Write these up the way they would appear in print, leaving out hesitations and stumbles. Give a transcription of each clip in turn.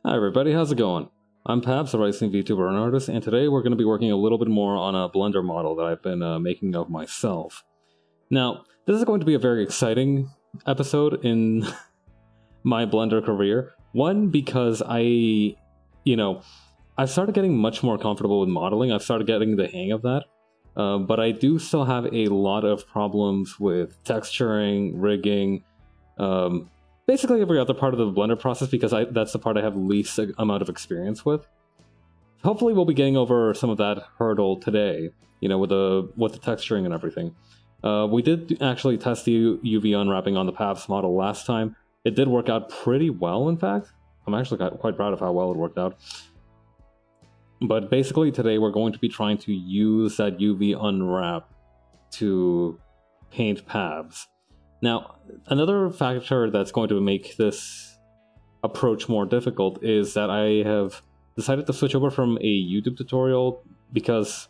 Hi everybody, how's it going? I'm Pabs, a racing VTuber and artist, and today we're going to be working a little bit more on a Blender model that I've been making of myself. Now, this is going to be a very exciting episode in my Blender career. One, because I've started getting much more comfortable with modeling. I've started getting the hang of that. But I do still have a lot of problems with texturing, rigging, basically every other part of the Blender process, because that's the part I have least amount of experience with. Hopefully we'll be getting over some of that hurdle today, with the texturing and everything. We did actually test the UV unwrapping on the PABS model last time. It did work out pretty well, in fact. I'm actually quite proud of how well it worked out. But basically today we're going to be trying to use that UV unwrap to paint PABS. Now, another factor that's going to make this approach more difficult is that I have decided to switch over from a YouTube tutorial, because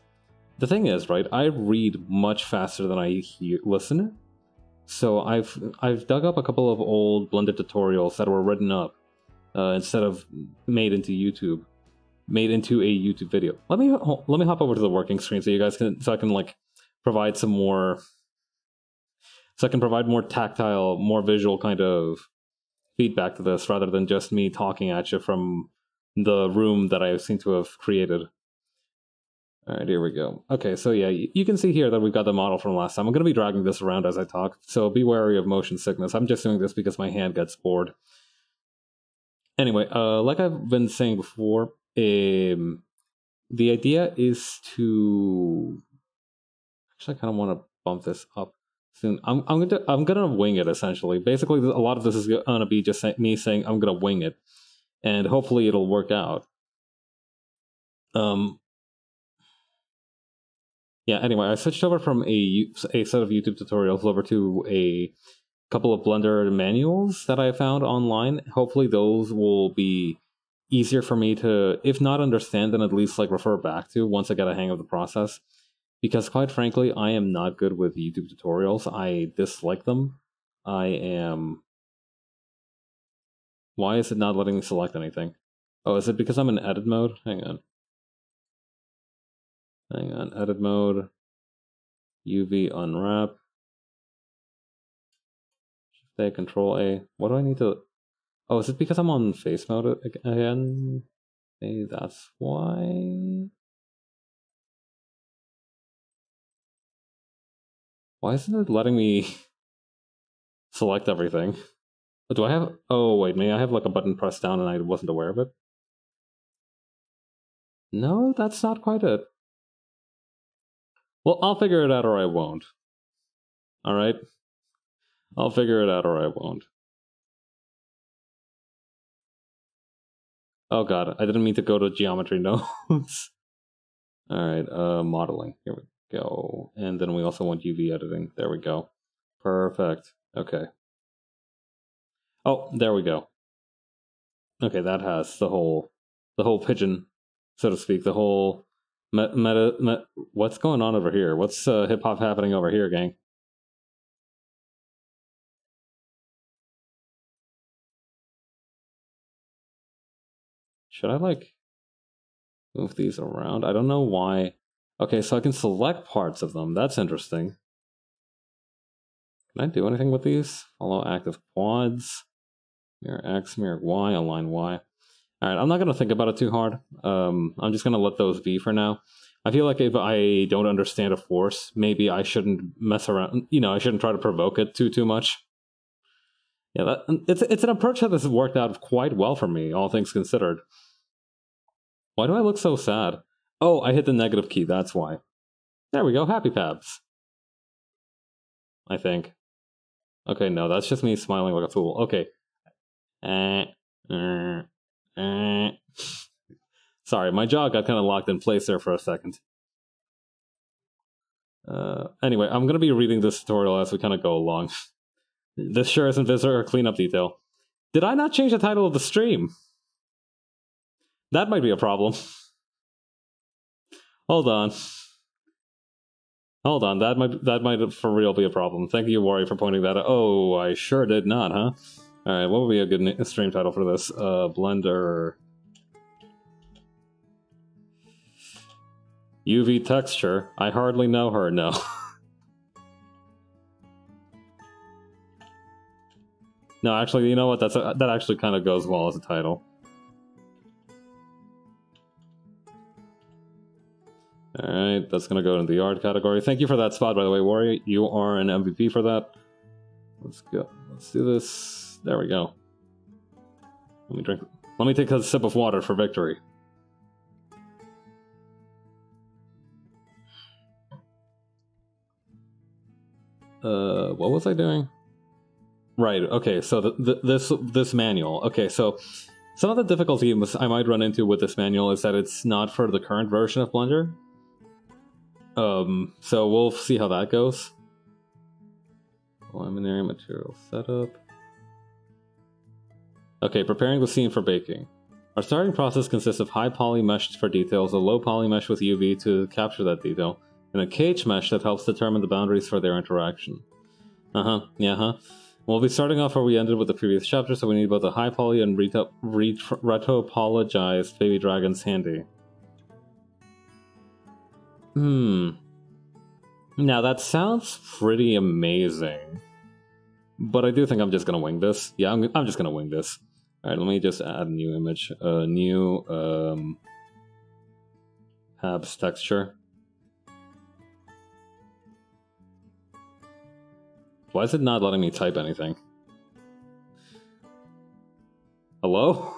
the thing is, right, I read much faster than I listen. So I've dug up a couple of old Blender tutorials that were written up instead of made into a YouTube video. Let me hop over to the working screen so you guys I can provide some more. So I can provide more tactile, more visual kind of feedback to this, rather than just me talking at you from the room that I seem to have created. Alright, here we go. Okay, so yeah, you can see here that we've got the model from last time. I'm going to be dragging this around as I talk, so be wary of motion sickness. I'm just doing this because my hand gets bored. Anyway, like I've been saying before, the idea is to... Actually, I kind of want to bump this up soon. I'm gonna wing it, essentially. Basically, a lot of this is gonna be just me saying I'm gonna wing it, and hopefully it'll work out. Yeah. Anyway, I switched over from a set of YouTube tutorials over to a couple of Blender manuals that I found online. Hopefully, those will be easier for me to, if not understand, then at least refer back to once I get a hang of the process. Because quite frankly, I am not good with YouTube tutorials. I dislike them. Why is it not letting me select anything? Oh, is it because I'm in edit mode? Hang on, edit mode, UV unwrap, Shift A, Control A. What do I need to... Oh, is it because I'm on face mode again? Hey, that's why... Why isn't it letting me select everything? Do I have... Oh, wait, may I have a button pressed down and I wasn't aware of it? No, that's not quite it. Well, I'll figure it out or I won't. Alright? I'll figure it out or I won't. Oh god, I didn't mean to go to geometry nodes. Alright, modeling. Here we go. And then we also want UV editing. There we go. Perfect. Okay. Oh, there we go. Okay, that has the whole pigeon, so to speak. The whole what's going on over here? What's hip hop happening over here, gang? Should I move these around? I don't know why. Okay, so I can select parts of them. That's interesting. Can I do anything with these? Follow active quads. Mirror X, mirror Y, align Y. Alright, I'm not going to think about it too hard. I'm just going to let those be for now. I feel like if I don't understand a force, maybe I shouldn't mess around. I shouldn't try to provoke it too much. Yeah, it's an approach that has worked out quite well for me, all things considered. Why do I look so sad? Oh, I hit the negative key, that's why. There we go, happy Pabs. I think. Okay, no, that's just me smiling like a fool. Okay. Sorry, my jaw got kind of locked in place there for a second. Anyway, I'm going to be reading this tutorial as we kind of go along. This sure isn't visitor cleanup detail. Did I not change the title of the stream? That might be a problem. Hold on. That might for real be a problem. Thank you, Wari, for pointing that out. Oh, I sure did not, huh? Alright, what would be a good stream title for this? Blender UV texture. I hardly know her, no. No, actually, you know what? That actually kind of goes well as a title. Alright, that's gonna go into the art category. Thank you for that spot, by the way, Warrior. You are an MVP for that. Let's go. Let's do this. There we go. Let me drink. Let me take a sip of water for victory. What was I doing? Right, okay, so this manual. Okay, so some of the difficulty I might run into with this manual is that it's not for the current version of Blender. So we'll see how that goes. Preliminary material setup. Okay, preparing the scene for baking. Our starting process consists of high poly mesh for details, a low poly mesh with UV to capture that detail, and a cage mesh that helps determine the boundaries for their interaction. We'll be starting off where we ended with the previous chapter, so we need both a high poly and retopologized baby dragons handy. Now that sounds pretty amazing, but I do think I'm just gonna wing this. Yeah, I'm just gonna wing this. Alright, let me just add a new image, new Habs texture. Why is it not letting me type anything? Hello?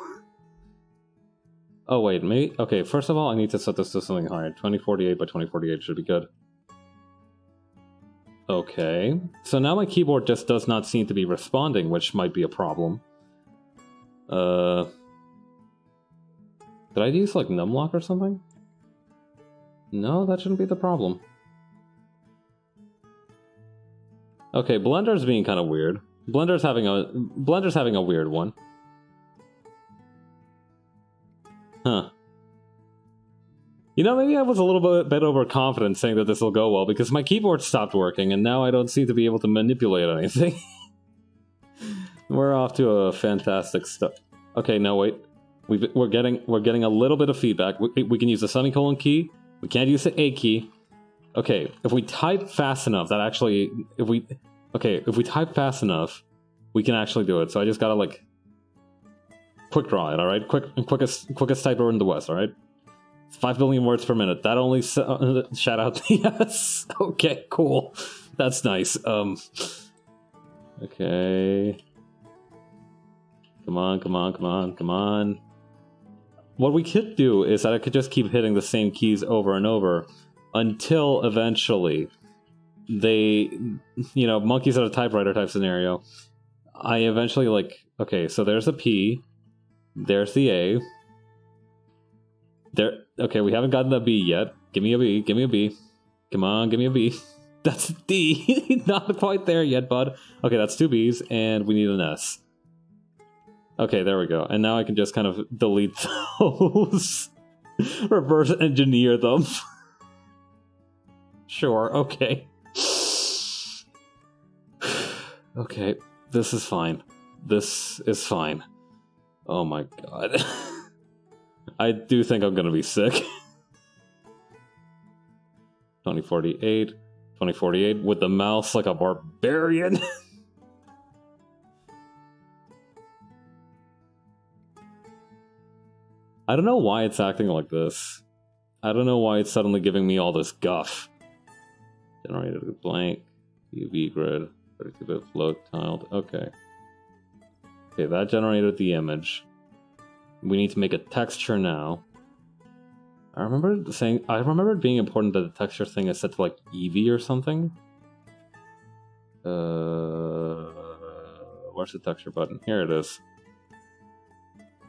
Oh wait, maybe? Okay, first of all, I need to set this to something higher. 2048 by 2048 should be good. Okay, so now my keyboard just does not seem to be responding, which might be a problem. Did I use like numlock or something? No, that shouldn't be the problem. Okay, Blender's being kind of weird. Blender's having a weird one. Huh. You know, maybe I was a little bit overconfident saying that this will go well because my keyboard stopped working and now I don't seem to be able to manipulate anything. We're off to a fantastic start. Okay, no wait. We're getting a little bit of feedback. We can use the semicolon key. We can't use the A key. Okay, if we type fast enough, that actually if we type fast enough, we can actually do it. So I just gotta like quick draw it, all right? Quickest typer in the West, all right? 5 billion words per minute. That only shout out. Yes. Okay, cool. That's nice. Okay. Come on. What we could do is that I could just keep hitting the same keys over and over until eventually they, you know, monkeys at a typewriter type scenario. I eventually like, okay, so there's a P, there's the A. There, okay, we haven't gotten the B yet. Give me a B, give me a B. Come on, give me a B. That's D. Not quite there yet, bud. Okay, that's 2 B's, and we need an S. Okay, there we go. And now I can just kind of delete those. Reverse engineer them. Sure, okay. Okay, this is fine. This is fine. Oh my god. I do think I'm gonna be sick. 2048 with the mouse like a barbarian. I don't know why it's acting like this. I don't know why it's suddenly giving me all this guff. Generated a blank, UV grid, 32-bit float tiled. Okay. Okay, that generated the image. We need to make a texture now. I remember it being important that the texture thing is set to like Eevee or something. Where's the texture button? Here it is.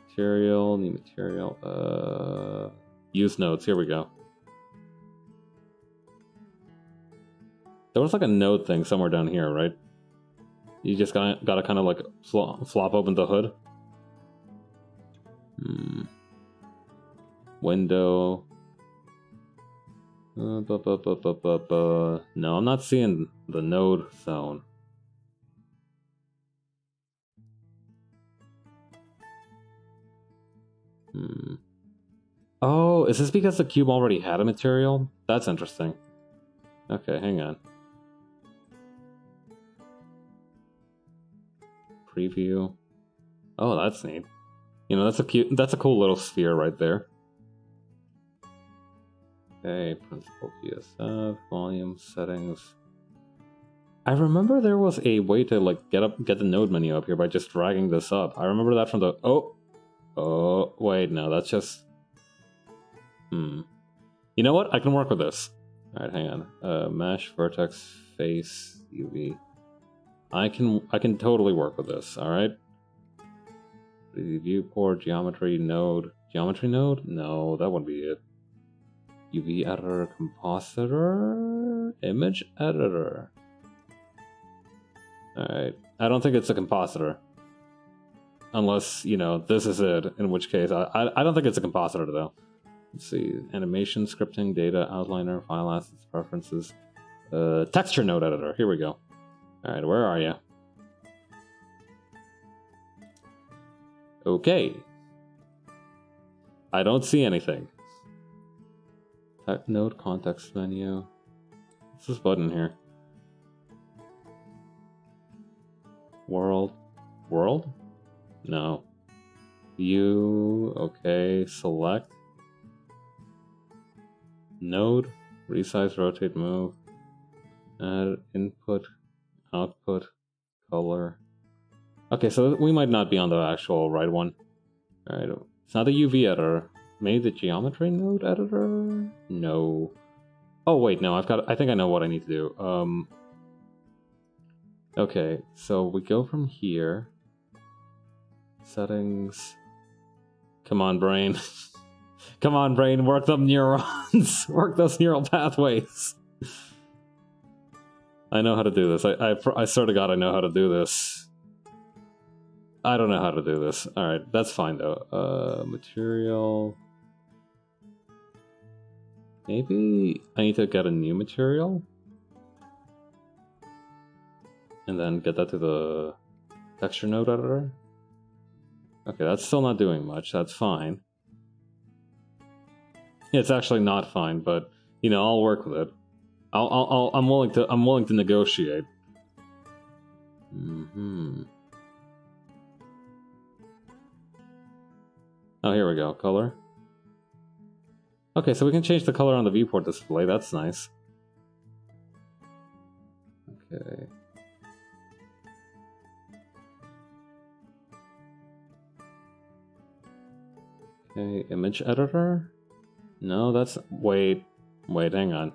Material, new material, use nodes, here we go. There was like a node thing somewhere down here, right? You just gotta kind of like flop open the hood. Window. No, I'm not seeing the node zone. Oh, Oh, is this because the cube already had a material? That's interesting. Okay, hang on. Preview. Oh, that's neat. You know, that's a cool little sphere right there. Okay, principal PSF, volume settings. I remember there was a way to like get the node menu up here by just dragging this up. I remember that from the oh wait, no, that's just You know what? I can work with this. Alright, hang on. Mesh, vertex, face, UV. I can totally work with this, alright? Viewport, geometry node. Geometry node? No, that wouldn't be it. UV editor, compositor, image editor. Alright. I don't think it's a compositor. Unless, you know, this is it, in which case, I don't think it's a compositor though. Let's see, animation, scripting, data, outliner, file assets, preferences, texture node editor. Here we go. Alright, where are you? Okay. I don't see anything. Node context menu. What's this button here? World? World? No. View. Okay. Select. Node. Resize, rotate, move. Add input, output, color. Okay, so we might not be on the actual right one. Alright. It's not the UV editor. Maybe the geometry node editor? No. Oh wait, no, I think I know what I need to do. Okay, so we go from here. Settings. Come on, brain. Come on, brain, work them neurons. Work those neural pathways. I know how to do this. I swear to God I know how to do this. I don't know how to do this. Alright, that's fine though. Material. Maybe I need to get a new material? And then get that to the texture node editor? Okay, that's still not doing much. That's fine. It's actually not fine, but you know, I'll work with it. I'm willing to negotiate. Oh, here we go. Color. Okay, so we can change the color on the viewport display. That's nice. Okay. Okay, image editor? No, that's... Wait, hang on.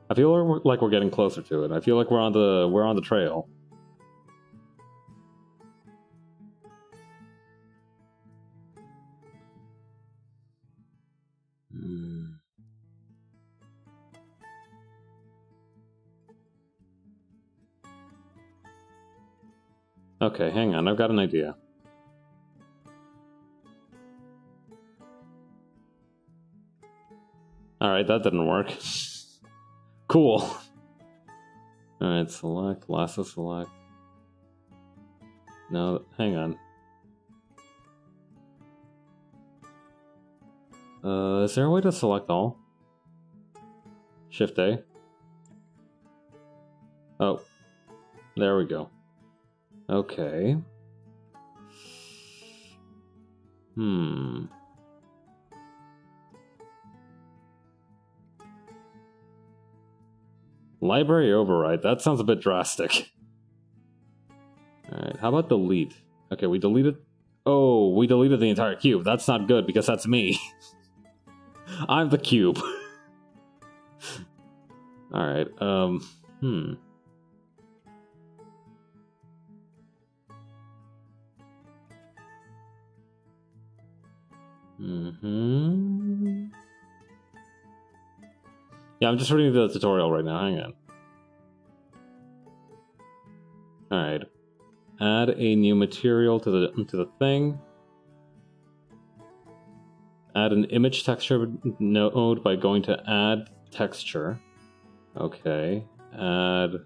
I feel like we're getting closer to it. I feel like we're on the trail. Okay, hang on. I've got an idea. Alright, that didn't work. Cool. Alright, select, lasso select. No, hang on. Is there a way to select all? Shift A. Oh. There we go. Okay. Library override. That sounds a bit drastic. Alright, how about delete? Okay, we deleted... Oh, we deleted the entire cube. That's not good because that's me. I'm the cube. Alright, Yeah, I'm just reading the tutorial right now. Hang on. Alright. Add a new material to the thing. Add an image texture node by going to add texture. Okay. Add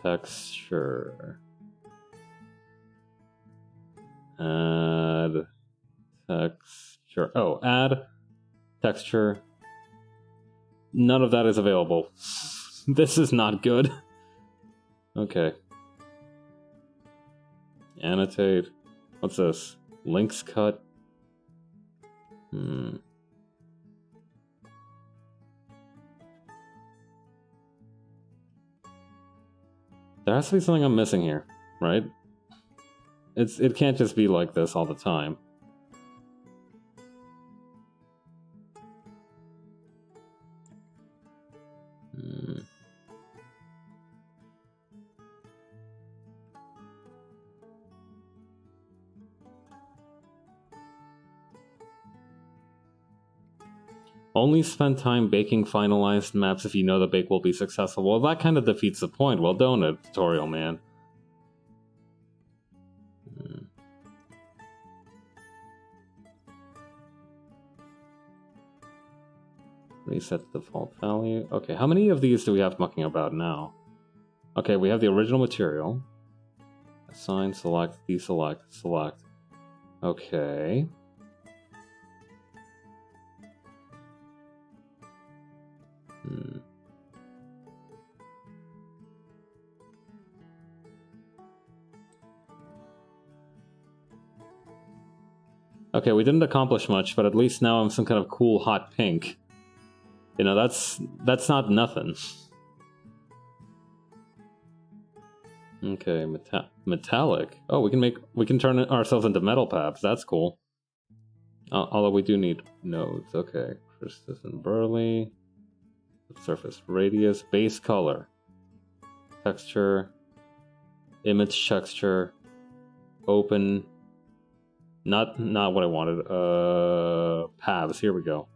texture. Add texture. Oh, add texture. None of that is available. This is not good. Okay. Annotate. What's this? Links cut. There has to be something I'm missing here, right? It can't just be like this all the time. Only spend time baking finalized maps if you know the bake will be successful. Well, that kind of defeats the point. Well, don't it, tutorial man? Reset the default value. Okay, how many of these do we have mucking about now? Okay, we have the original material. Assign, select, deselect, select. Okay. Okay, we didn't accomplish much, but at least now I'm some kind of cool hot pink. You know, that's not nothing. Okay, metallic. Oh, we can turn ourselves into metal paps. That's cool. Although we do need nodes. Okay, Christopher Burley. Surface radius, base color, texture, image texture, open. Not what I wanted. Paths. Here we go.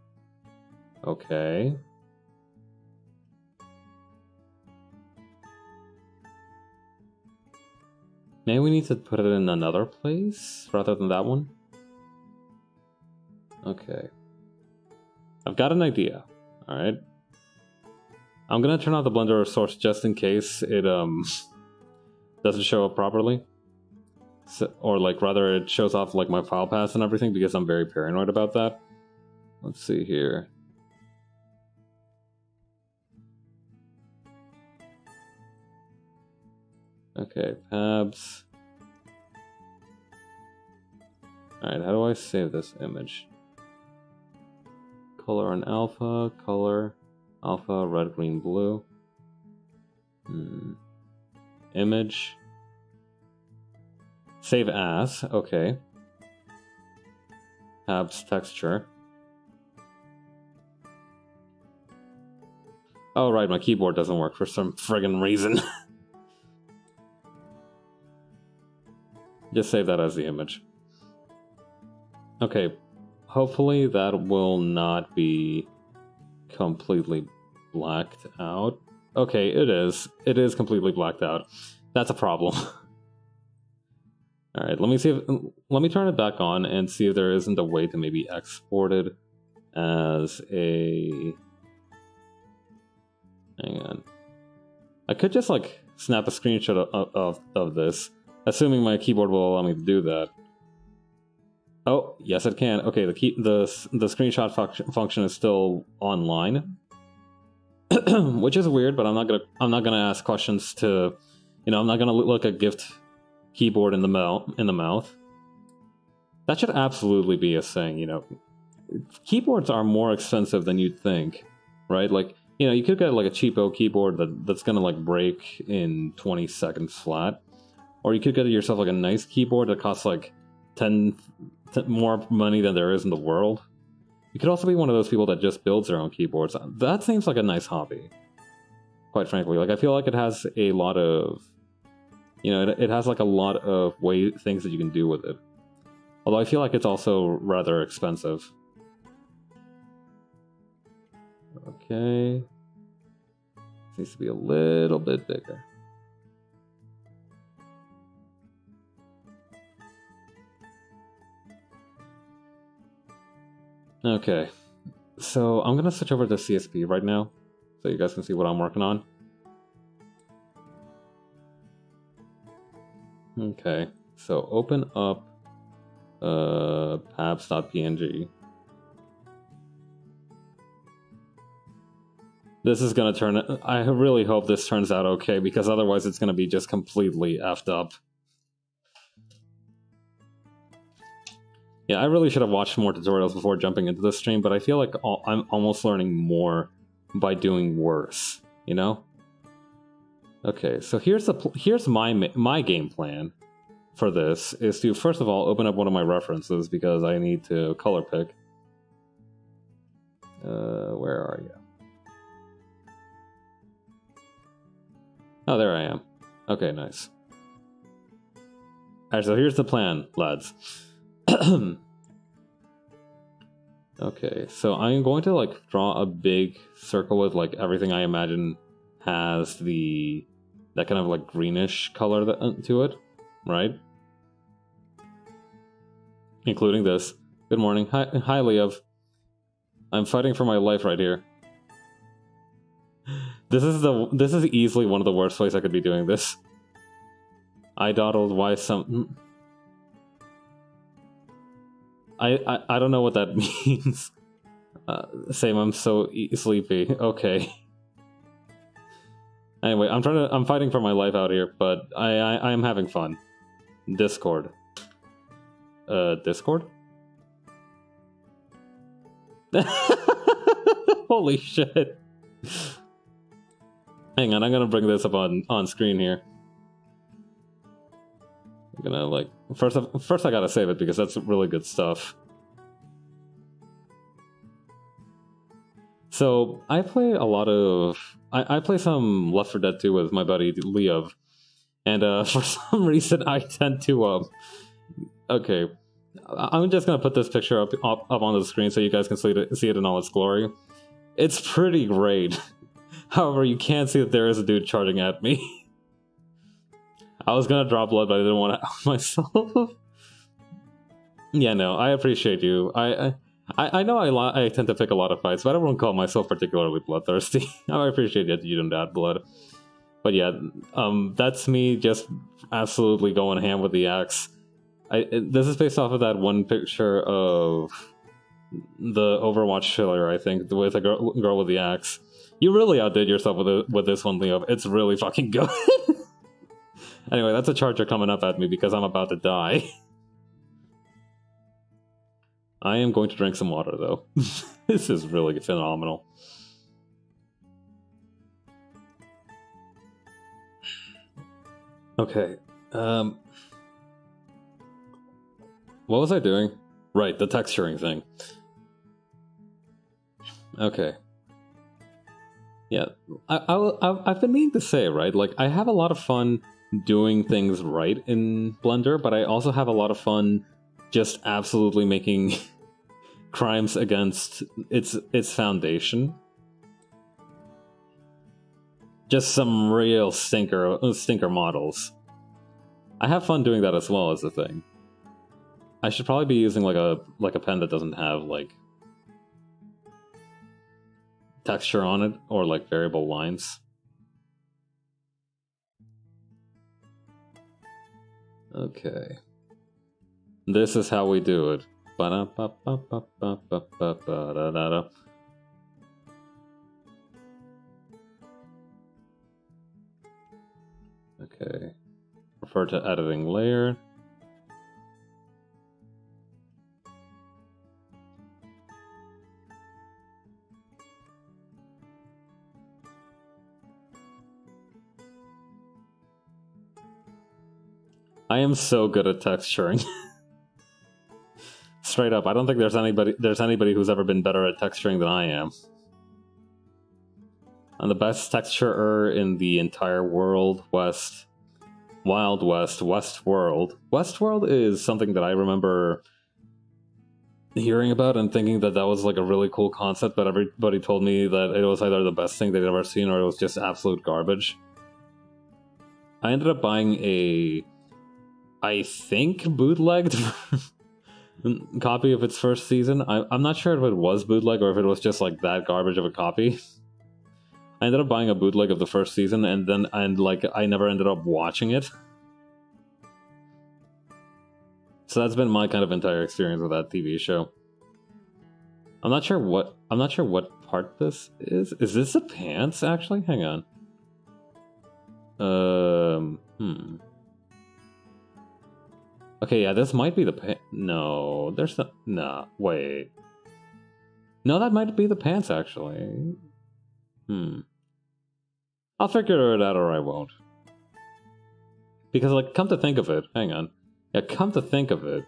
Okay. Maybe we need to put it in another place rather than that one. Okay. I've got an idea. All right. I'm gonna turn off the Blender source just in case it doesn't show up properly. So, or like rather it shows off like my file paths and everything because I'm very paranoid about that. Let's see here. Okay, tabs. Alright, how do I save this image? Color on alpha, color, alpha, red, green, blue. Image. Save as, okay. Tabs, texture. Oh right, my keyboard doesn't work for some friggin' reason. Just save that as the image. Okay, hopefully that will not be completely blacked out. Okay, it is. It is completely blacked out. That's a problem. Alright, let me turn it back on and see if there isn't a way to maybe export it as a... Hang on. I could just like snap a screenshot of this, assuming my keyboard will allow me to do that. Oh, yes it can. Okay, the screenshot function is still online. Which is weird, but I'm not gonna ask questions to, you know, I'm not gonna look a gift keyboard in the mouth. That should absolutely be a thing, you know. Keyboards are more expensive than you'd think, right? Like, you know, you could get like a cheapo keyboard that's gonna like break in 20 seconds flat, or you could get yourself like a nice keyboard that costs like 10 more money than there is in the world. You could also be one of those people that just builds their own keyboards. That seems like a nice hobby, quite frankly. Like, I feel like it has a lot of, you know, it has like a lot of things that you can do with it. Although I feel like it's also rather expensive. Okay. This needs to be a little bit bigger. Okay, so I'm gonna switch over to CSP right now, so you guys can see what I'm working on. Okay, so open up Paps.png. This is gonna turn... I really hope this turns out okay, because otherwise it's gonna be just completely effed up. Yeah, I really should have watched more tutorials before jumping into this stream, but I feel like I'm almost learning more by doing worse, you know? Okay, so here's my game plan for this, is to first of all open up one of my references, because I need to color pick. Where are you? Oh, there I am. Okay, nice. Alright, so here's the plan, lads. Okay, so I'm going to like draw a big circle with like everything I imagine has that kind of like greenish color to it, right? Including this. Good morning. Hi, Leov. I'm fighting for my life right here. This is easily one of the worst ways I could be doing this. I dawdled why some... I don't know what that means. Same, I'm so sleepy. Okay. Anyway, I'm fighting for my life out here, but I am having fun. Discord. Discord? Holy shit. Hang on, I'm gonna bring this up on screen here. I'm gonna like first I gotta save it because that's really good stuff. So I play a lot of I play some Left 4 Dead 2 with my buddy Leov, and for some reason I tend to okay, I'm just gonna put this picture up on the screen so you guys can see it in all its glory. It's pretty great. However, you can't see that there is a dude charging at me. I was gonna draw blood, but I didn't want to out myself. Yeah, no, I appreciate you. I know I tend to pick a lot of fights, but I wouldn't call myself particularly bloodthirsty. I appreciate that you didn't add blood. But yeah, that's me just absolutely going ham with the axe. This is based off of that one picture of the Overwatch filler, I think, with a girl with the axe. You really outdid yourself with this one, Leo. It's really fucking good. Anyway, that's a charger coming up at me because I'm about to die. I am going to drink some water, though. This is really phenomenal. Okay. What was I doing? Right, the texturing thing. Okay. Yeah, I've been meaning to say, right? Like, I have a lot of fun doing things right in Blender, but I also have a lot of fun just absolutely making crimes against its foundation. Just some real stinker models. I have fun doing that as well as the thing. I should probably be using like a pen that doesn't have like texture on it or like variable lines. Okay. This is how we do it. Okay. Refer to editing layer. I am so good at texturing. Straight up, I don't think there's anybody who's ever been better at texturing than I am. I'm the best texturer in the entire world, Wild West, Westworld. Westworld is something that I remember hearing about and thinking that was like a really cool concept, but everybody told me that it was either the best thing they'd ever seen or it was just absolute garbage. I ended up buying a, I think, bootlegged copy of its first season. I'm not sure if it was bootleg or if it was just like that garbage of a copy. I ended up buying a bootleg of the first season and like I never ended up watching it. So that's been my kind of entire experience with that TV show. I'm not sure what part this is. Is this the pants actually? Hang on. Okay, yeah, this might be the pants. No, there's no. Nah, wait. No, that might be the pants actually. I'll figure it out or I won't. Because, like, come to think of it, hang on. Yeah, come to think of it.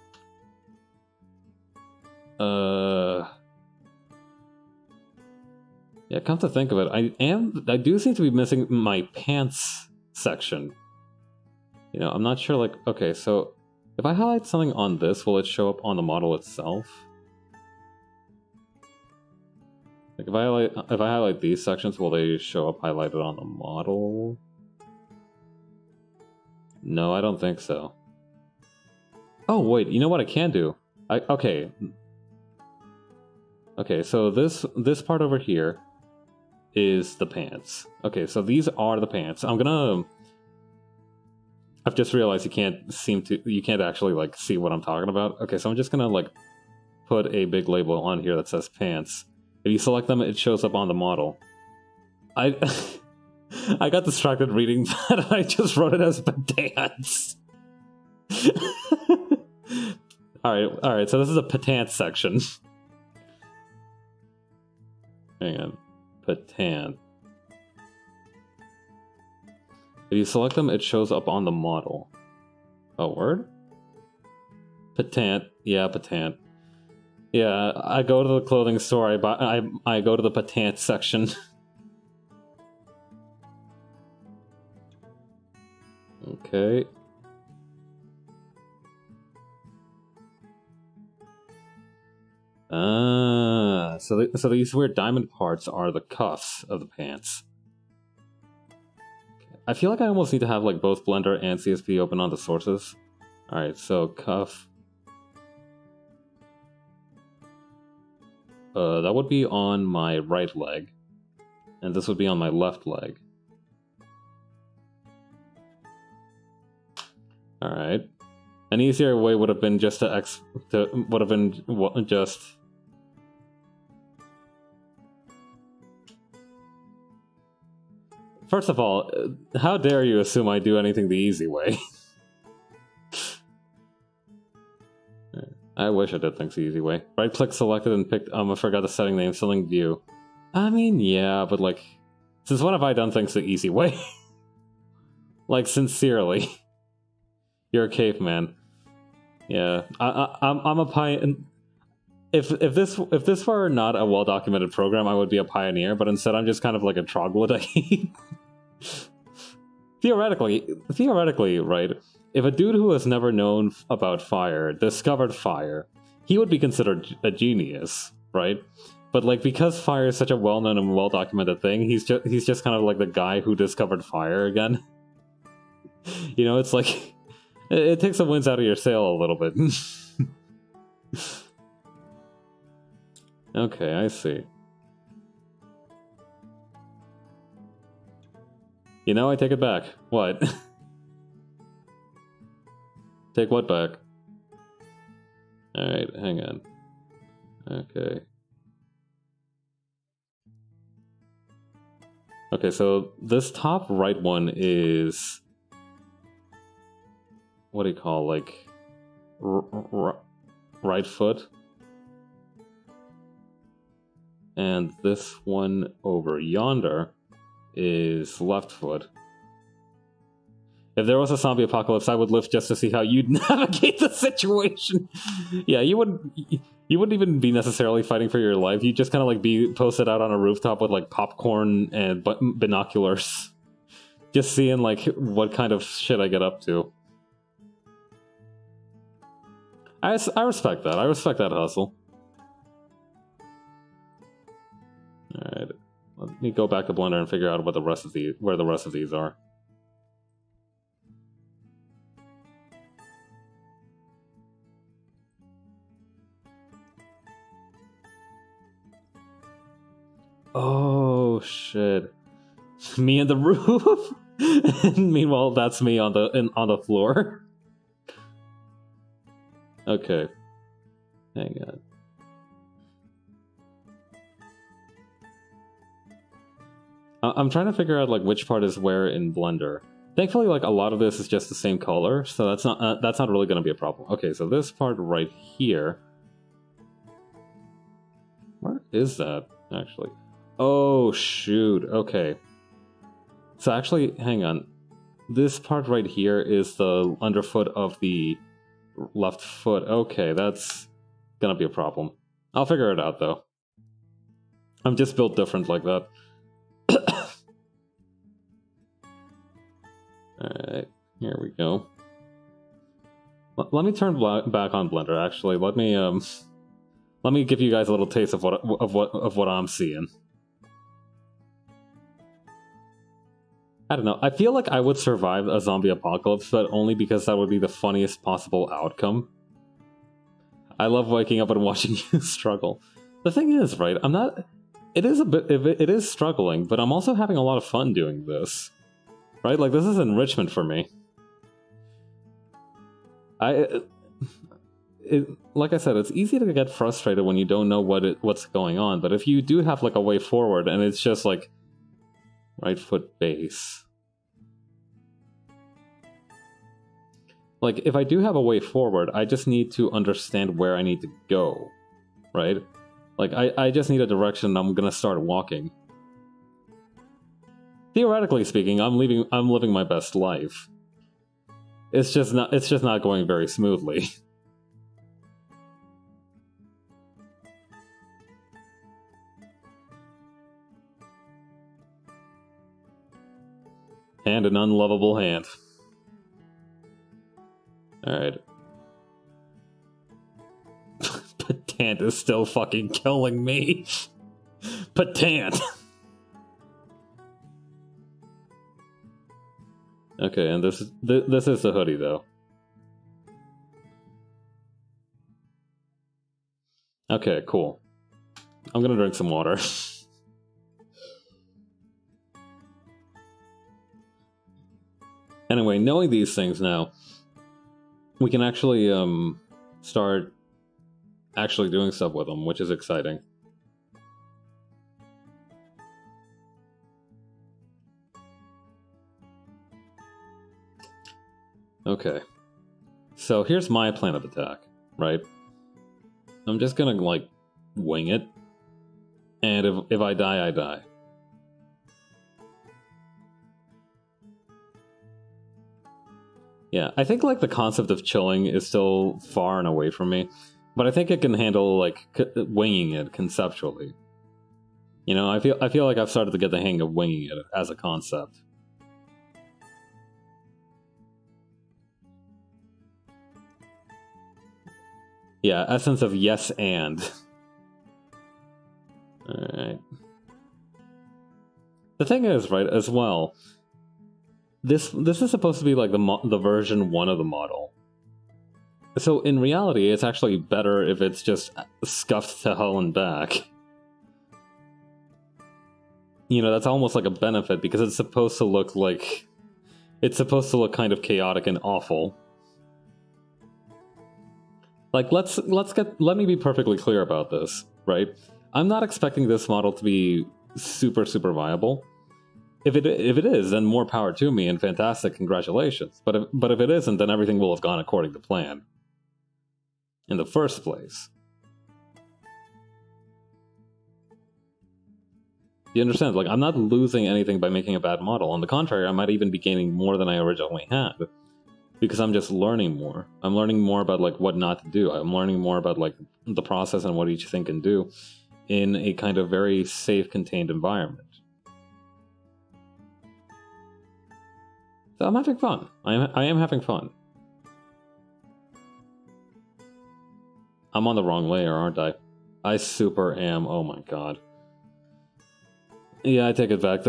Yeah, come to think of it, I do seem to be missing my pants section. You know, I'm not sure, like, okay, so if I highlight something on this, will it show up on the model itself? Like, if I highlight these sections, will they show up highlighted on the model? No, I don't think so. Oh, wait, you know what I can do? Okay. Okay, so this part over here is the pants. Okay, so these are the pants. I've just realized you can't actually, like, see what I'm talking about. Okay, so I'm just gonna, like, put a big label on here that says pants. If you select them, it shows up on the model. I got distracted reading that, and I just wrote it as pants. Alright, so this is a patant section. Hang on. Patant. If you select them, it shows up on the model. Oh, word? Patant. Yeah, patant. Yeah, I go to the clothing store, I go to the patant section. Okay. So these weird diamond parts are the cuffs of the pants. I feel like I almost need to have, like, both Blender and CSP open on the sources. Alright, so cuff. That would be on my right leg. And this would be on my left leg. Alright. An easier way would have been just First of all, how dare you assume I do anything the easy way? I wish I did things the easy way. Right click selected and picked, I forgot the setting name, selling view. I mean, yeah, but, like, since when have I done things the easy way? Like, sincerely. You're a caveman. Yeah, I'm a pioneer. If this were not a well-documented program, I would be a pioneer, but instead I'm just kind of like a troglodyte. Theoretically, right, if a dude who has never known about fire discovered fire, he would be considered a genius, right? But, like, because fire is such a well-known and well-documented thing, he's just kind of like the guy who discovered fire again. You know, it's like, it takes the winds out of your sail a little bit. Okay, I see. You know, I take it back. What? Take what back? Alright, hang on. Okay. Okay, so this top right one is... what do you call, like... right foot? And this one over yonder is left foot. If there was a zombie apocalypse, I would live just to see how you'd navigate the situation. Yeah, you wouldn't even be necessarily fighting for your life. You'd just kind of, like, be posted out on a rooftop with, like, popcorn and binoculars. Just seeing, like, what kind of shit I get up to. I respect that. I respect that hustle. Alright, let me go back to Blender and figure out what where the rest of these are. Oh shit! Me in the roof. And meanwhile, that's me on the floor. Okay. Hang on. I'm trying to figure out like which part is where in Blender. Thankfully, like a lot of this is just the same color, so that's not really going to be a problem. Okay, so this part right here. Where is that actually? Oh shoot. Okay. So actually, hang on. This part right here is the underfoot of the left foot. Okay, that's gonna be a problem. I'll figure it out though. I'm just built different like that. Alright, here we go. Let me turn back on Blender actually. Let me give you guys a little taste of what I'm seeing. I don't know. I feel like I would survive a zombie apocalypse, but only because that would be the funniest possible outcome. I love waking up and watching you struggle. The thing is, right, I'm not... It is struggling, but I'm also having a lot of fun doing this. Right? Like, this is enrichment for me. Like I said, it's easy to get frustrated when you don't know what's going on, but if you do have, like, a way forward, and it's just, like, right foot base. Like, if I do have a way forward, I just need to understand where I need to go, right? Like, I just need a direction and I'm gonna start walking. Theoretically speaking, I'm living my best life. It's just not going very smoothly. And an unlovable hand. Alright. Patant is still fucking killing me. Patant! Okay, and this is the hoodie, though. Okay, cool. I'm gonna drink some water. Anyway, knowing these things now, we can actually start actually doing stuff with them, which is exciting. Okay, so here's my plan of attack, right? I'm just gonna, like, wing it, and if I die, I die. Yeah, I think, like, the concept of chilling is still far and away from me, but I think it can handle, like, winging it conceptually. You know, I feel like I've started to get the hang of winging it as a concept. Yeah, essence of yes and. Alright. The thing is, right, as well, this is supposed to be like the version 1 of the model. So in reality, it's actually better if it's just scuffed to hell and back. You know, that's almost like a benefit because it's supposed to look like... It's supposed to look kind of chaotic and awful. Like, let me be perfectly clear about this, right? I'm not expecting this model to be super viable. If it is, then more power to me and fantastic, congratulations. But if it isn't, then everything will have gone according to plan. In the first place. You understand? Like, I'm not losing anything by making a bad model. On the contrary, I might even be gaining more than I originally had. Because I'm just learning more. I'm learning more about, like, what not to do. I'm learning more about, like, the process and what each thing can do in a kind of very safe, contained environment. So I'm having fun. I am having fun. I'm on the wrong layer, aren't I? I super am. Oh my god. Yeah, I take it back.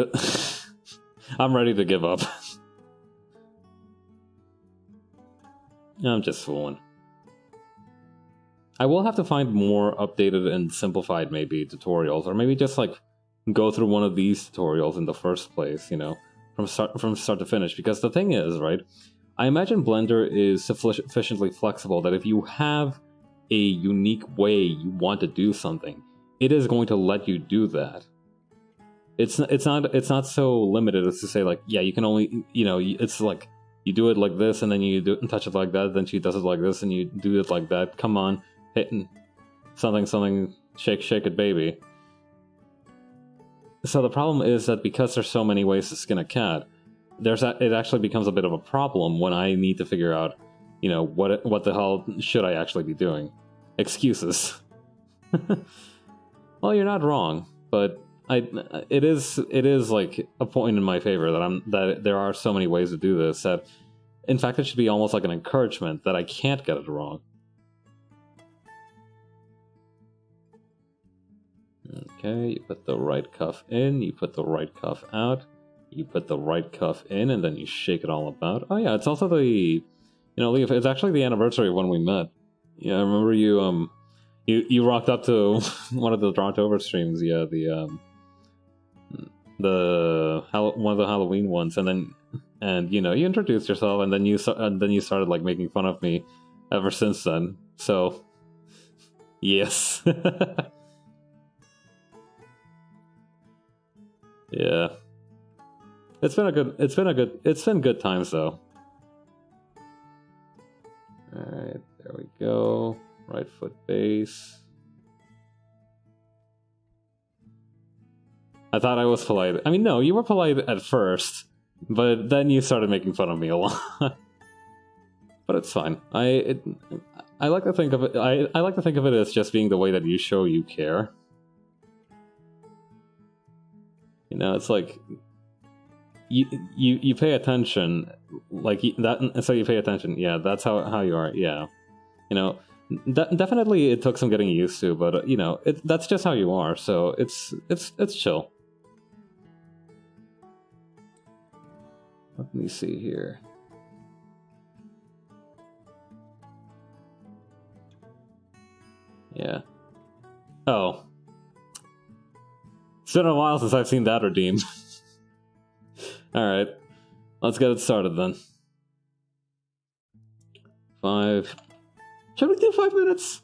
I'm ready to give up. I'm just fooling. I will have to find more updated and simplified, maybe, tutorials. Or maybe just, like, go through one of these tutorials in the first place, you know? From start to finish, because the thing is, right, I imagine Blender is sufficiently flexible that if you have a unique way you want to do something, it is going to let you do that. It's not so limited as to say like, yeah, you can only, you know, it's like you do it like this and then you touch it like that, then she does it like this and you do it like that. Come on, hitting something, shake it, baby. So the problem is that because there's so many ways to skin a cat, it actually becomes a bit of a problem when I need to figure out, you know, what the hell should I actually be doing? Excuses. Well, you're not wrong, but it is like a point in my favor that there are so many ways to do this that, in fact, it should be almost like an encouragement that I can't get it wrong. Okay, you put the right cuff in, you put the right cuff out, you put the right cuff in, and then you shake it all about. Oh yeah, it's also the, you know, it's actually the anniversary of when we met. Yeah, I remember you rocked up to one of the Drawtober streams, yeah, one of the Halloween ones, and you know, you introduced yourself, and then you started like making fun of me ever since then. So, yes. Yeah. It's been good times though. Alright, there we go. Right foot base. I thought I was polite. I mean, no, you were polite at first, but then you started making fun of me a lot. But it's fine. I like to think of it. I like to think of it as just being the way that you show you care. You know, it's like you pay attention, like that. So you pay attention. Yeah, that's how you are. Yeah, you know, definitely it took some getting used to, but you know, that's just how you are. So it's chill. Let me see here. Yeah. Oh. It's been a while since I've seen that redeem. Alright. Let's get it started then. 5. Should we do 5 minutes?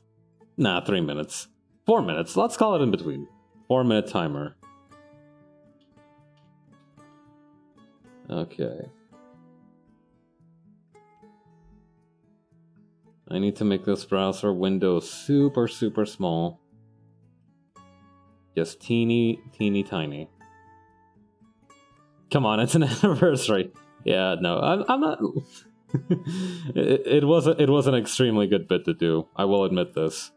Nah, 3 minutes. 4 minutes. Let's call it in between. 4-minute timer. Okay. I need to make this browser window super small. Just teeny tiny. Come on, it's an anniversary. Yeah, no, I'm not. it was an extremely good bit to do. I will admit this.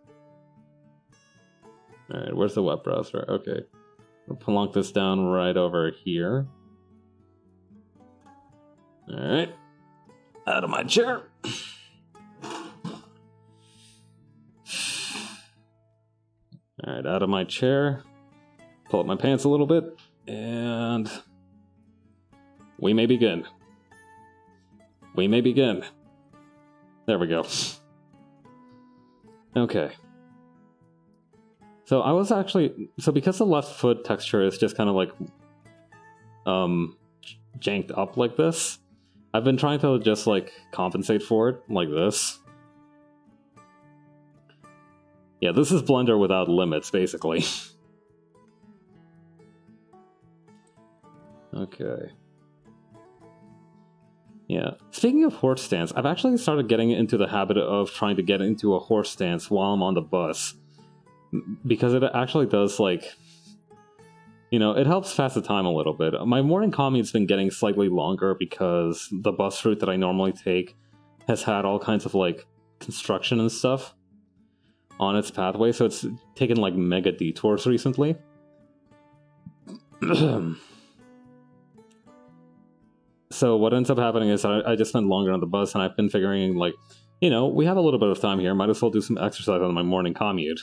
All right, where's the web browser? Okay, I'll plunk this down right over here. All right, out of my chair. All right, out of my chair. Pull up my pants a little bit, and we may begin. We may begin. There we go. Okay. So I was actually, because the left foot texture is just kind of like janked up like this, I've been trying to just like compensate for it like this. Yeah, this is Blender without limits, basically. Okay. Yeah. Speaking of horse stance, I've actually started getting into the habit of trying to get into a horse stance while I'm on the bus. Because it actually does, like, you know, it helps pass the time a little bit. My morning commute's been getting slightly longer because the bus route that I normally take has had all kinds of, like, construction and stuff on its pathway, so it's taken, like, mega detours recently. So what ends up happening is I just spend longer on the bus, and I've been figuring, like, you know, we have a little bit of time here, might as well do some exercise on my morning commute.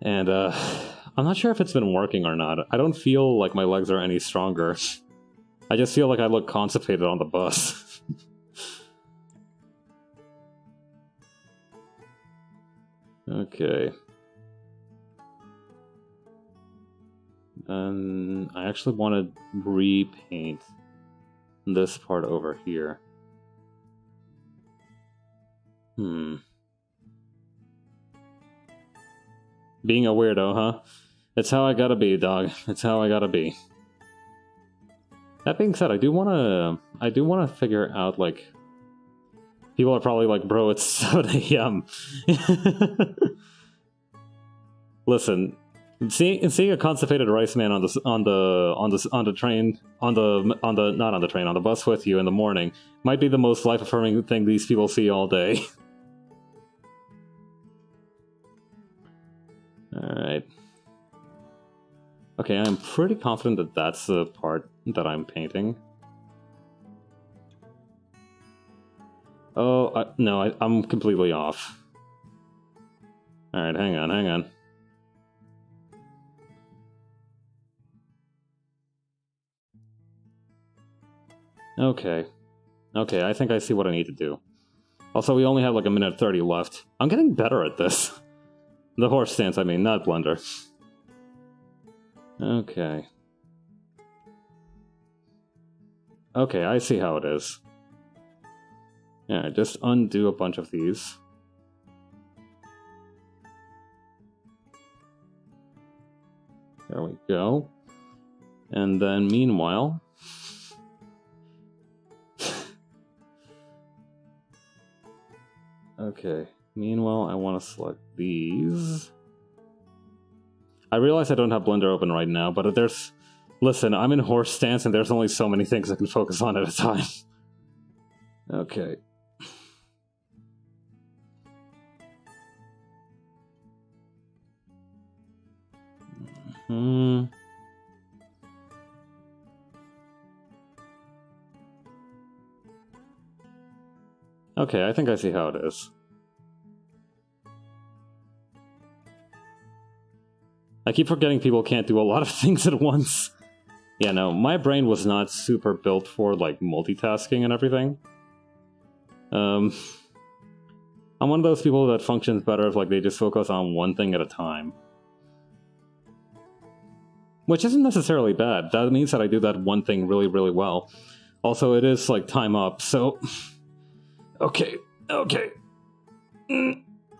And, I'm not sure if it's been working or not. I don't feel like my legs are any stronger. I just feel like I look constipated on the bus. Okay. I actually want to repaint this part over here. Being a weirdo, huh? It's how I gotta be, dog. It's how I gotta be. That being said, I do wanna figure out, like... People are probably like, bro, it's 7 a.m. Listen, seeing a constipated rice man on the bus with you in the morning might be the most life-affirming thing these people see all day. Alright. Okay, I'm pretty confident that that's the part that I'm painting. Oh, no, I'm completely off. Alright, hang on. Okay, I think I see what I need to do. Also, we only have like 1:30 left. I'm getting better at this. The horse stance, I mean, not blender. Okay. Okay, I see how it is. Alright, just undo a bunch of these. There we go. And then, meanwhile... Okay, meanwhile, I want to select these. I realize I don't have Blender open right now, but there's... Listen, I'm in horse stance and there's only so many things I can focus on at a time. Okay. Okay, I think I see how it is. I keep forgetting people can't do a lot of things at once. Yeah, no, my brain was not super built for, like, multitasking and everything. I'm one of those people that functions better if, like, they just focus on one thing at a time. Which isn't necessarily bad. That means that I do that one thing really, really well. Also, it is, like, time up, so... Okay.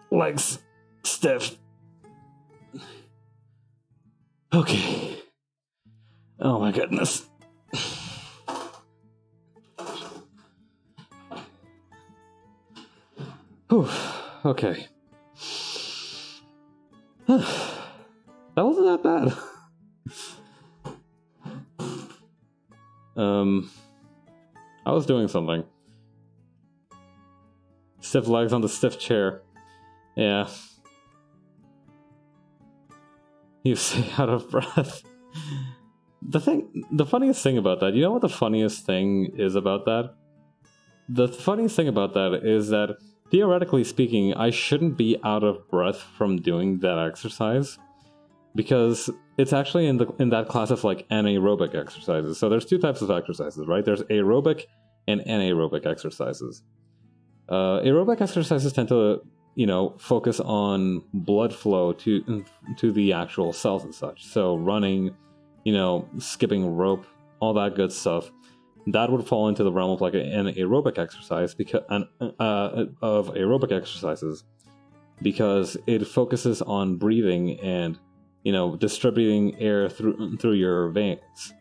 Legs stiff. Okay. Oh my goodness. Whew. Okay. That wasn't that bad. I was doing something. Stiff legs on the stiff chair. Yeah. You say out of breath. The funniest thing about that, you know what the funniest thing is about that? The funniest thing about that is that, theoretically speaking, I shouldn't be out of breath from doing that exercise. Because it's actually in that class of, like, anaerobic exercises. So there's two types of exercises, right? There's aerobic and anaerobic exercises. Aerobic exercises tend to, you know, focus on blood flow to the actual cells and such. So running, you know, skipping rope, all that good stuff. That would fall into the realm of, like, an aerobic exercise because of aerobic exercises, because it focuses on breathing and, you know, distributing air through your veins.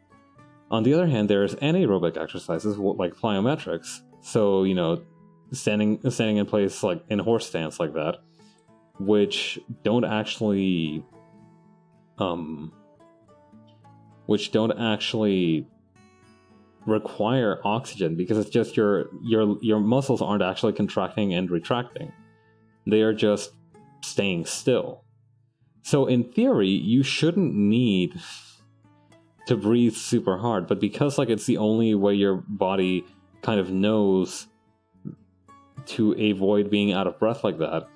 On the other hand, there's anaerobic exercises like plyometrics. So, you know, standing in place, like in horse stance like that, which don't actually require oxygen, because it's just your muscles aren't actually contracting and retracting. They are just staying still. So in theory, you shouldn't need to breathe super hard, but because, like, it's the only way your body kind of knows to avoid being out of breath like that,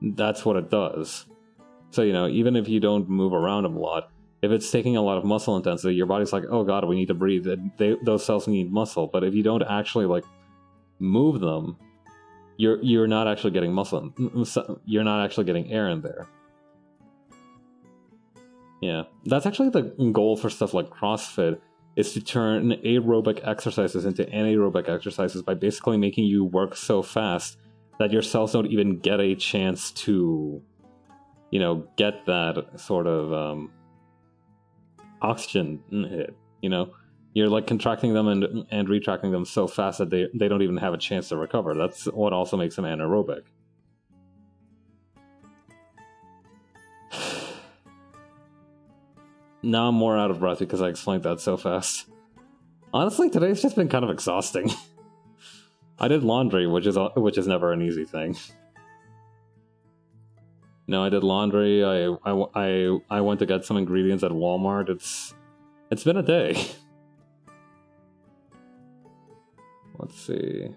that's what it does. So, you know, even if you don't move around a lot, if it's taking a lot of muscle intensity, your body's like, oh god, we need to breathe. Those cells need muscle. But if you don't actually, like, move them, you're not actually getting muscle. You're not actually getting air in there. Yeah, that's actually the goal for stuff like CrossFit, is to turn aerobic exercises into anaerobic exercises by basically making you work so fast that your cells don't even get a chance to, you know, get that sort of oxygen hit, you know? You're like contracting them and retracting them so fast that they don't even have a chance to recover. That's what also makes them anaerobic. Now I'm more out of breath because I explained that so fast. Honestly, today's just been kind of exhausting. I did laundry, which is never an easy thing. No, I did laundry. I went to get some ingredients at Walmart. It's been a day. Let's see.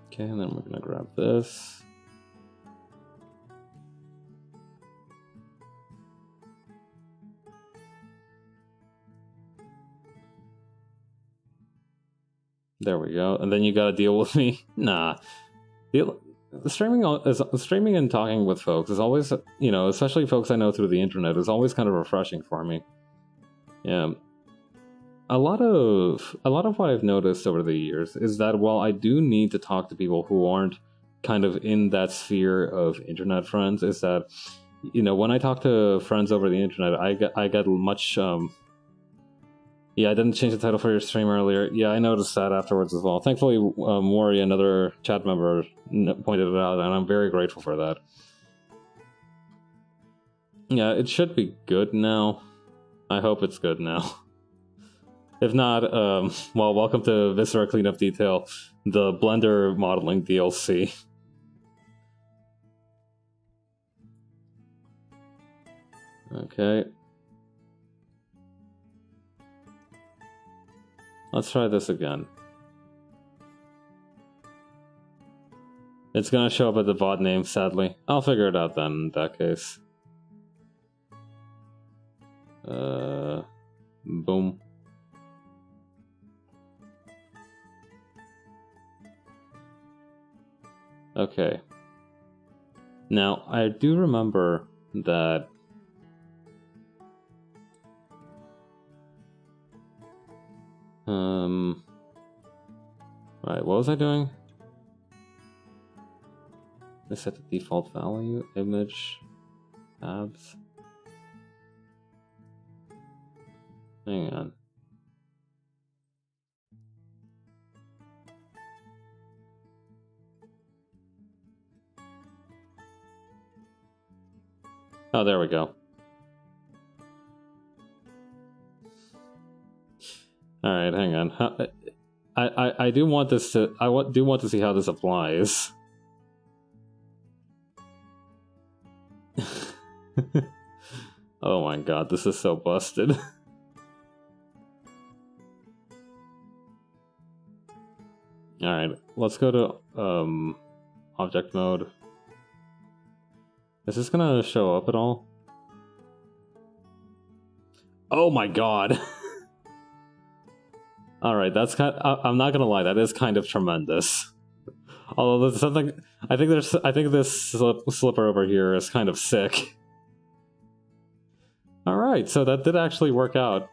Okay, and then we're gonna grab this. There we go. And then you gotta deal with me. Nah. Streaming and talking with folks is always, you know, especially folks I know through the internet, is always kind of refreshing for me. Yeah. A lot of what I've noticed over the years is that while I do need to talk to people who aren't kind of in that sphere of internet friends, is that, you know, when I talk to friends over the internet, I get much yeah, I didn't change the title for your stream earlier. Yeah, I noticed that afterwards as well. Thankfully, Mori, another chat member, pointed it out, and I'm very grateful for that. Yeah, it should be good now. I hope it's good now. If not, well, welcome to Viscera Cleanup Detail, the Blender modeling DLC. Okay. Let's try this again. It's gonna show up at the VOD name, sadly. I'll figure it out then, in that case. Boom. Okay. Now, I do remember that... Right, what was I doing? I set the default value, image, tabs. Hang on. Oh, there we go. All right, hang on. I do want this to. Do want to see how this applies. Oh my god, this is so busted. All right, let's go to object mode. Is this gonna show up at all? Oh my god. Alright, that's kind of, I'm not gonna lie, that is kind of tremendous. Although there's something, I think this slipper over here is kind of sick. Alright, so that did actually work out.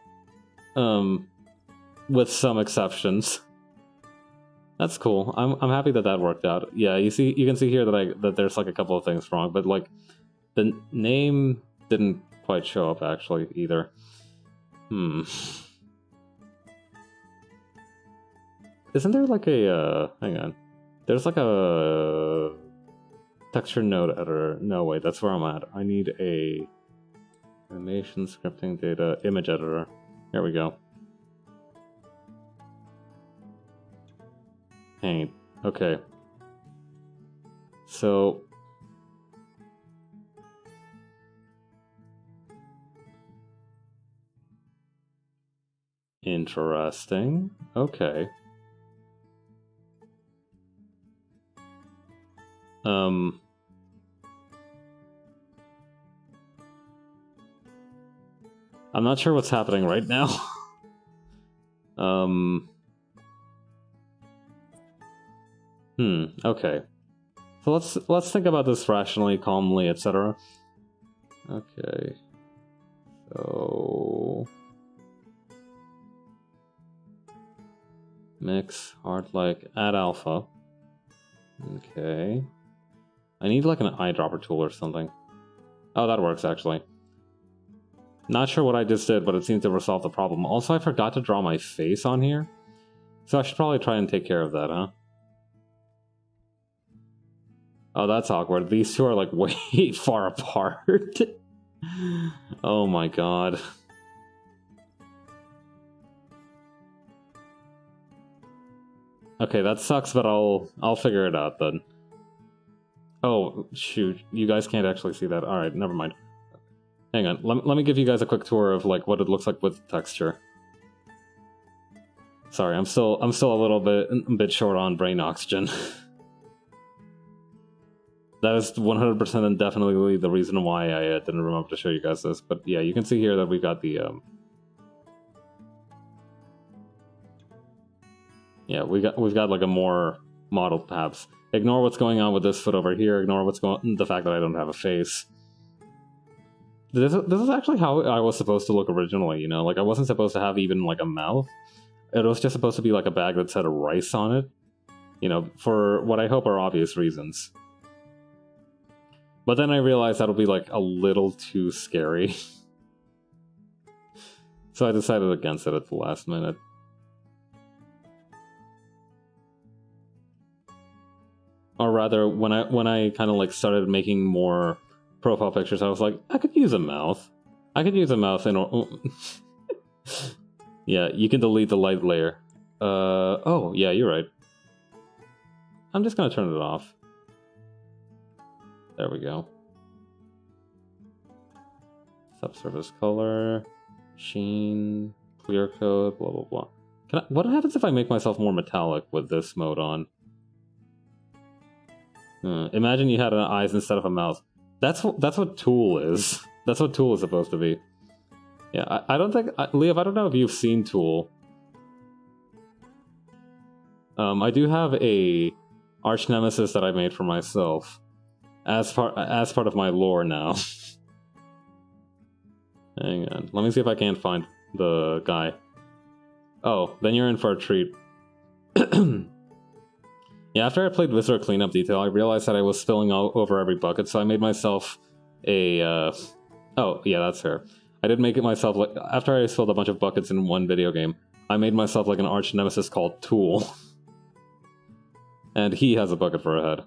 With some exceptions. That's cool. I'm happy that that worked out. Yeah, you can see here that there's like a couple of things wrong, but like the name didn't quite show up actually either. Isn't there like a hang on? There's like a texture node editor. No, wait, that's where I'm at. I need a animation scripting data image editor. Here we go. Paint. Okay. So interesting. Okay. I'm not sure what's happening right now. Okay. So let's think about this rationally, calmly, etc. Okay. So mix hard like add alpha. Okay. I need like an eyedropper tool or something. Oh, that works actually. Not sure what I just did, but it seems to resolve the problem. Also, I forgot to draw my face on here. So I should probably try and take care of that, huh? Oh, that's awkward. These two are like way far apart. Oh my god. Okay, that sucks, but I'll figure it out then. Oh, shoot. You guys can't actually see that. Alright, never mind. Hang on. Let me give you guys a quick tour of like what it looks like with texture. Sorry, I'm still a little bit short on brain oxygen. That is 100% and definitely the reason why I didn't remember to show you guys this. But yeah, you can see here that we've got the yeah, we've got like a more modeled paths. Ignore what's going on with this foot over here. Ignore the fact that I don't have a face. This is actually how I was supposed to look originally, you know? Like, I wasn't supposed to have even, like, a mouth. It was just supposed to be, like, a bag that said rice on it. You know, for what I hope are obvious reasons. But then I realized that'll be, like, a little too scary. So I decided against it at the last minute. Or rather, when I kind of, like, started making more profile pictures, I was like, I could use a mouth. I could use a mouth in yeah, you can delete the light layer. Oh, yeah, you're right. I'm just gonna turn it off. There we go. Subsurface color, sheen, clear code, blah, blah, blah. What happens if I make myself more metallic with this mode on? Imagine you had an eyes instead of a mouth. That's what Tool is. That's what Tool is supposed to be. Yeah, I don't think... Leov, I don't know if you've seen Tool. I do have a arch nemesis that I made for myself. As part of my lore now. Hang on. Let me see if I can't find the guy. Oh, then you're in for a treat. Yeah, after I played Visitor Cleanup Detail, I realized that I was spilling all over every bucket, so I made myself a, Oh, yeah, that's fair. I did make it myself, like, after I spilled a bunch of buckets in one video game, I made myself, like, an arch nemesis called Tool. And he has a bucket for a head.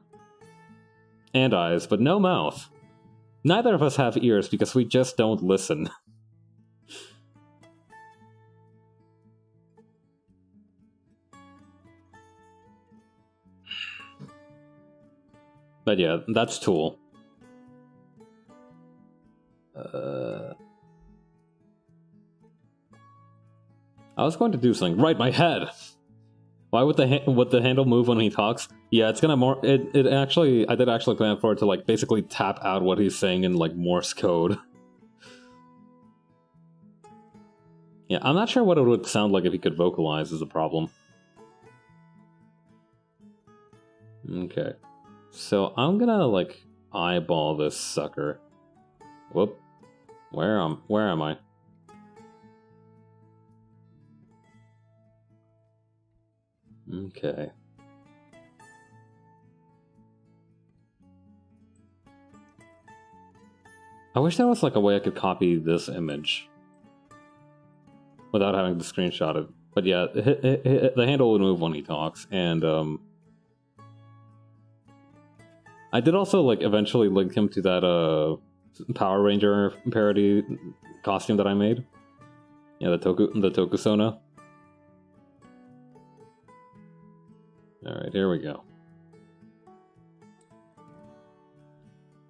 And eyes, but no mouth. Neither of us have ears because we just don't listen. But yeah, that's Tool. I was going to do something. Right, my head! Why would the handle move when he talks? Yeah, it's gonna more... It actually... I did actually plan for it to, like, basically tap out what he's saying in, like, Morse code. Yeah, I'm not sure what it would sound like if he could vocalize is the problem. Okay. So I'm gonna, like, eyeball this sucker. Whoop. Where am I? Okay. I wish there was, like, a way I could copy this image without having to screenshot it. But yeah, the handle would move when he talks, and, I did also, like, eventually link him to that, Power Ranger parody costume that I made. Yeah, the Tokusona. Alright, here we go.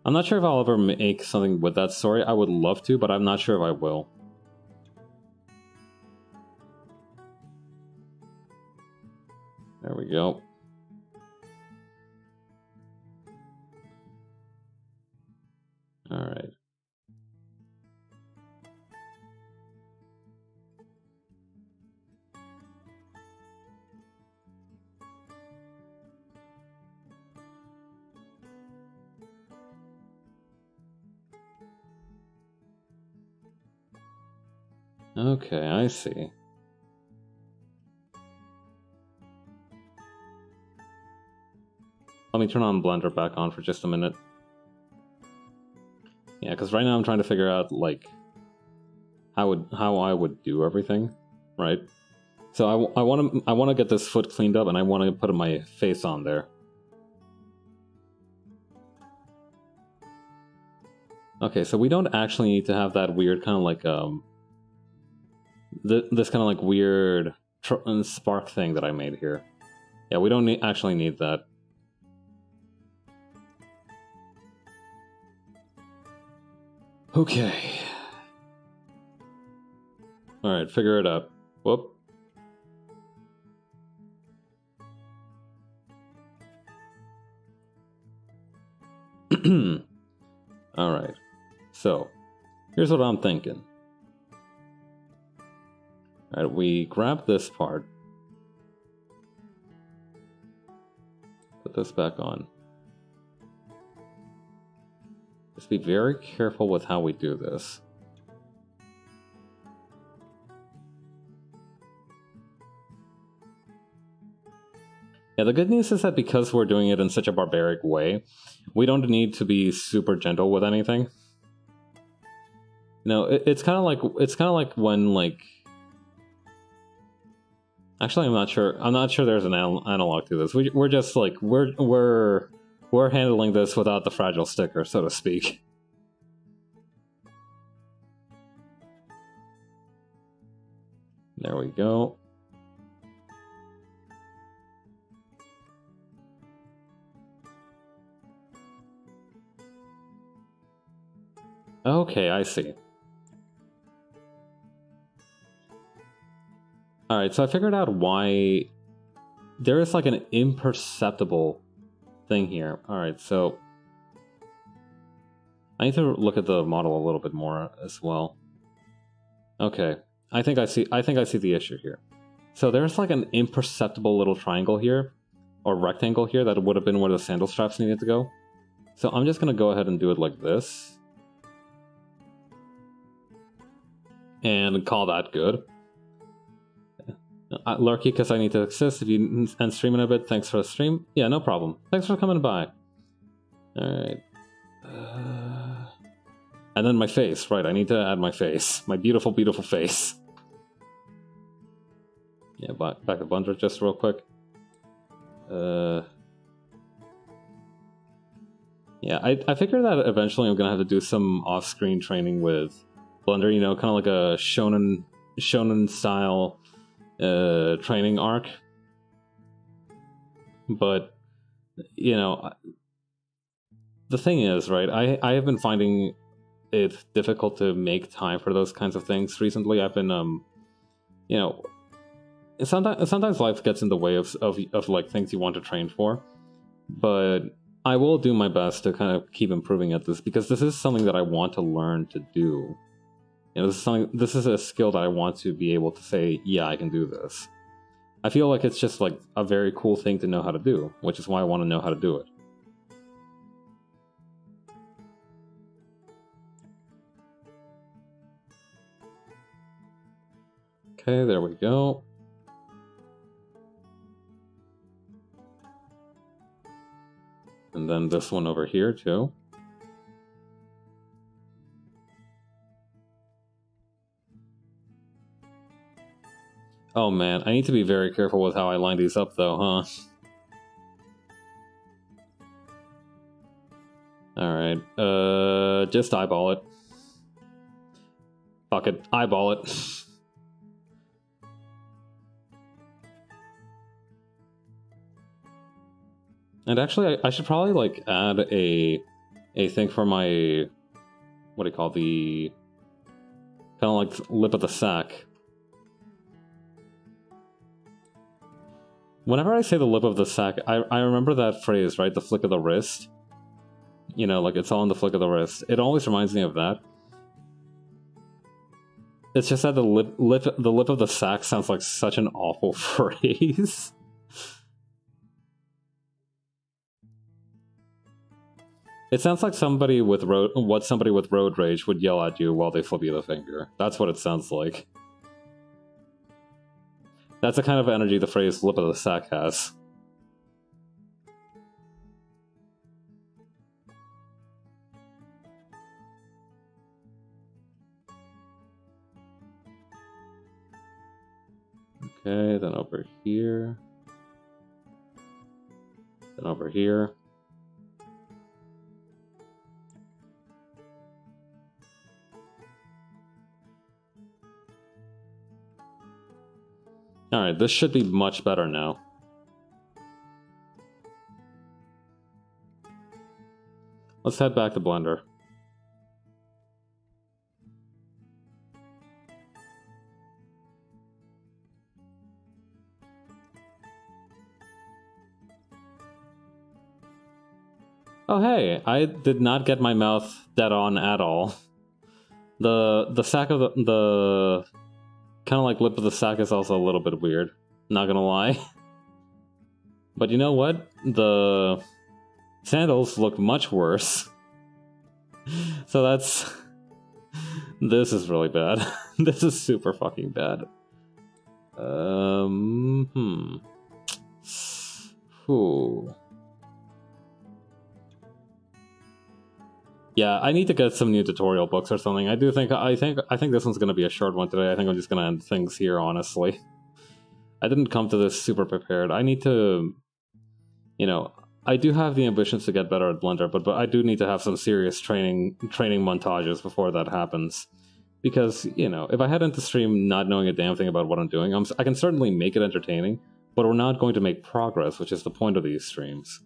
I'm not sure if I'll ever make something with that story. I would love to, but I'm not sure if I will. There we go. Alright. Okay, I see. Let me turn on Blender back on for just a minute. Yeah, because right now I'm trying to figure out, like, how I would do everything, right? So I want to get this foot cleaned up, and I want to put my face on there. Okay, so we don't actually need to have that weird kind of like this kind of like weird spark thing that I made here. Yeah, we don't actually need that. Okay. Alright, figure it out. Whoop. Alright. So, here's what I'm thinking. Alright, we grab this part. Put this back on. Just be very careful with how we do this. Yeah, the good news is that because we're doing it in such a barbaric way, we don't need to be super gentle with anything. You know, it's kind of like when, like, actually I'm not sure there's an analog to this. We're just like we're handling this without the fragile sticker, so to speak. There we go. Okay, I see. Alright, so I figured out why there is like an imperceptible thing here. Alright, so I need to look at the model a little bit more as well. Okay, I think I see the issue here. So there's like an imperceptible little triangle here, or rectangle here, that would have been where the sandal straps needed to go. So I'm just gonna go ahead and do it like this. And call that good. Lurky, because I need to assist. If you end streaming a bit, thanks for the stream. Yeah, no problem. Thanks for coming by. Alright. And then my face, right, I need to add my face. My beautiful, beautiful face. Yeah, back to Blender just real quick. Yeah, I figure that eventually I'm gonna have to do some off-screen training with Blender, you know, kind of like a shonen style training arc. But, you know, the thing is, right, I have been finding it difficult to make time for those kinds of things recently. I've been, you know, sometimes life gets in the way of like things you want to train for. But I will do my best to kind of keep improving at this, because this is something that I want to learn to do. You know, this is a skill that I want to be able to say, yeah, I can do this. I feel like it's just like a very cool thing to know how to do, which is why I want to know how to do it. Okay, there we go. And then this one over here too. Oh man, I need to be very careful with how I line these up though, huh? Alright, just eyeball it. Fuck it, eyeball it. And actually, I should probably, like, add a thing for my, what do you call the, kind of like lip of the sack. Whenever I say the lip of the sack, I remember that phrase, right? The flick of the wrist. You know, like, it's all in the flick of the wrist. It always reminds me of that. It's just that the lip of the sack sounds like such an awful phrase. It sounds like somebody with road rage would yell at you while they flip you the finger. That's what it sounds like. That's the kind of energy the phrase lip of the sack has. Okay, then over here. Then over here. Alright, this should be much better now. Let's head back to Blender. Oh hey, I did not get my mouth dead on at all. The sack of the kind of like lip of the sack is also a little bit weird, not gonna lie. But you know what? The sandals look much worse. So that's... This is really bad. This is super fucking bad. Whew. Yeah, I need to get some new tutorial books or something. I think this one's gonna be a short one today. I think I'm just gonna end things here, honestly. I didn't come to this super prepared. I need to, you know, I do have the ambitions to get better at Blender, but I do need to have some serious training montages before that happens. Because, you know, if I head into stream not knowing a damn thing about what I'm doing, I can certainly make it entertaining, but we're not going to make progress, which is the point of these streams.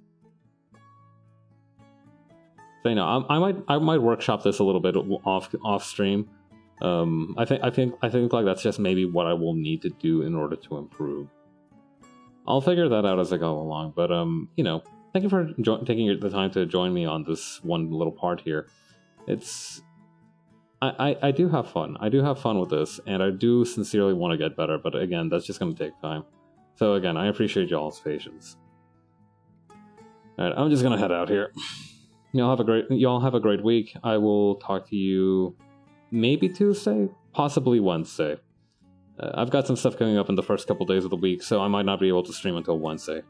So, you know, I might workshop this a little bit off stream. I think like that's just maybe what I will need to do in order to improve. I'll figure that out as I go along. But you know, thank you for taking the time to join me on this one little part here. It's I do have fun. I do have fun with this, and I do sincerely want to get better. But again, that's just going to take time. So again, I appreciate y'all's patience. All right, I'm just gonna head out here. Y'all have a great week. I will talk to you maybe Tuesday, possibly Wednesday. I've got some stuff coming up in the first couple days of the week, so I might not be able to stream until Wednesday.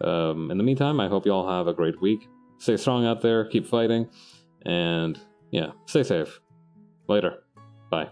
In the meantime, I hope y'all have a great week. Stay strong out there, keep fighting, and yeah, stay safe. Later. Bye.